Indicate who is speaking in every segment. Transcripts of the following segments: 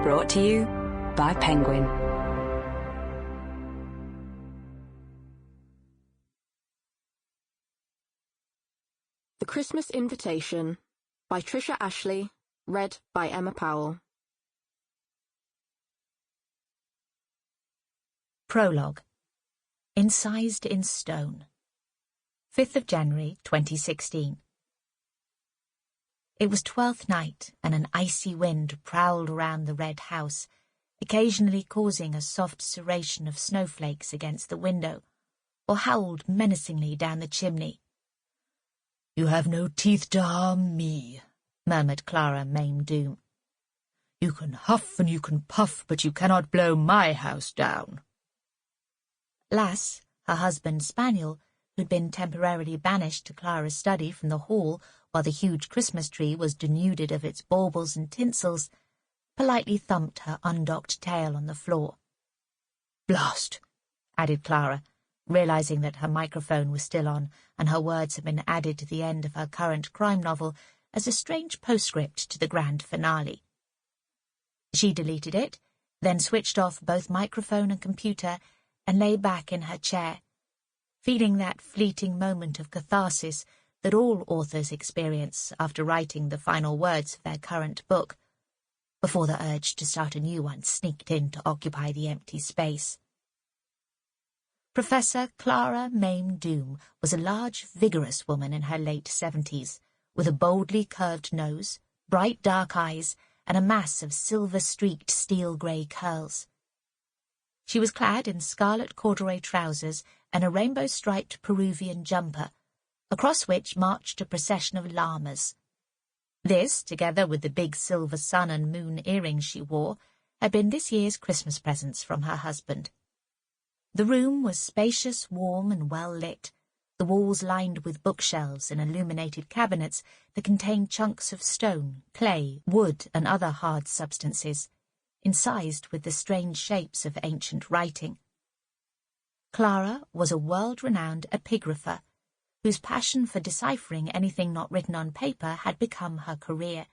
Speaker 1: Brought to you by Penguin.
Speaker 2: The Christmas Invitation by Trisha Ashley, read by Emma Powell.
Speaker 3: Prologue. Incised in Stone. 5th of January 2016. It was 12th night, and an icy wind prowled around the red house, occasionally causing a soft serration of snowflakes against the window, or howled menacingly down the chimney. "You have no teeth to harm me," murmured Clara Mame Doom. "You can huff and you can puff, but you cannot blow my house down." Lass, her husband's spaniel, who'd been temporarily banished to Clara's study from the hall while the huge Christmas tree was denuded of its baubles and tinsels, politely thumped her undocked tail on the floor. "Blast," added Clara, realizing that her microphone was still on and her words had been added to the end of her current crime novel as a strange postscript to the grand finale. She deleted it, then switched off both microphone and computer and lay back in her chair, feeling that fleeting moment of catharsis that all authors experience after writing the final words of their current book, before the urge to start a new one sneaked in to occupy the empty space. Professor Clara Mame Doom was a large, vigorous woman in her late 70s, with a boldly curved nose, bright dark eyes, and a mass of silver-streaked steel-grey curls. She was clad in scarlet corduroy trousers and a rainbow-striped Peruvian jumper, across which marched a procession of llamas. This, together with the big silver sun and moon earrings she wore, had been this year's Christmas presents from her husband. The room was spacious, warm, and well-lit, the walls lined with bookshelves and illuminated cabinets that contained chunks of stone, clay, wood, and other hard substances, incised with the strange shapes of ancient writing. Clara was a world-renowned epigrapher, whose passion for deciphering anything not written on paper had become her career.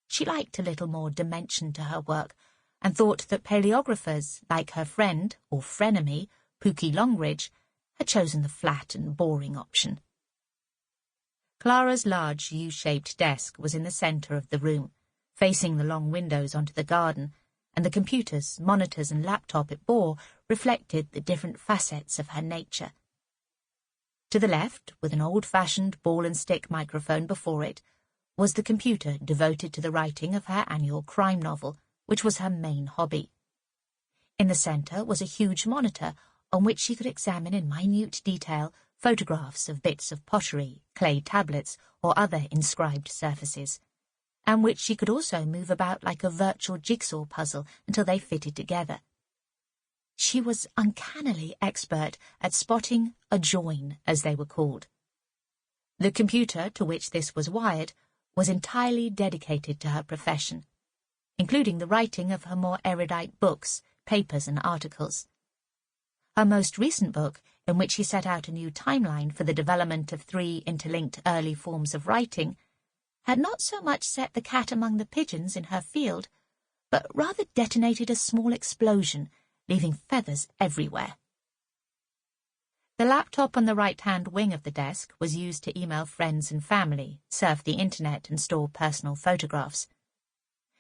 Speaker 3: She liked a little more dimension to her work, and thought that paleographers, like her friend, or frenemy, Pookie Longridge, had chosen the flat and boring option. Clara's large U-shaped desk was in the centre of the room, facing the long windows onto the garden, and the computers, monitors, and laptop it bore reflected the different facets of her nature. To the left, with an old-fashioned ball-and-stick microphone before it, was the computer devoted to the writing of her annual crime novel, which was her main hobby. In the centre was a huge monitor on which she could examine in minute detail photographs of bits of pottery, clay tablets, or other inscribed surfaces, and which she could also move about like a virtual jigsaw puzzle until they fitted together. She was uncannily expert at spotting a join, as they were called. The computer to which this was wired was entirely dedicated to her profession, including the writing of her more erudite books, papers, and articles. Her most recent book, in which she set out a new timeline for the development of 3 interlinked early forms of writing, had not so much set the cat among the pigeons in her field, but rather detonated a small explosion, leaving feathers everywhere. The laptop on the right-hand wing of the desk was used to email friends and family, surf the internet, and store personal photographs.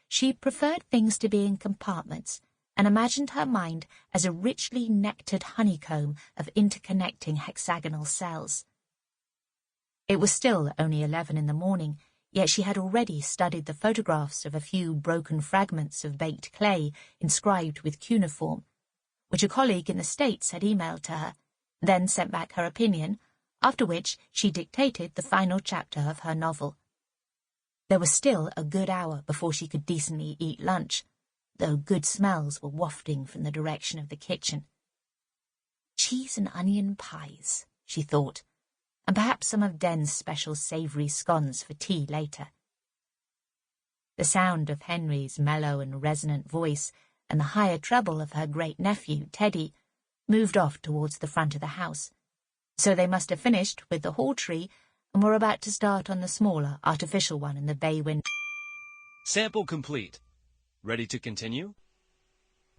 Speaker 3: She preferred things to be in compartments, and imagined her mind as a richly nectared honeycomb of interconnecting hexagonal cells. It was still only 11 in the morning, yet she had already studied the photographs of a few broken fragments of baked clay inscribed with cuneiform, which a colleague in the States had emailed to her, then sent back her opinion, after which she dictated the final chapter of her novel. There was still a good hour before she could decently eat lunch, though good smells were wafting from the direction of the kitchen. Cheese and onion pies, she thought, and perhaps some of Den's special savoury scones for tea later. The sound of Henry's mellow and resonant voice and the higher treble of her great-nephew, Teddy, moved off towards the front of the house, so they must have finished with the hall tree and were about to start on the smaller, artificial one in the bay window.
Speaker 4: Sample complete. Ready to continue?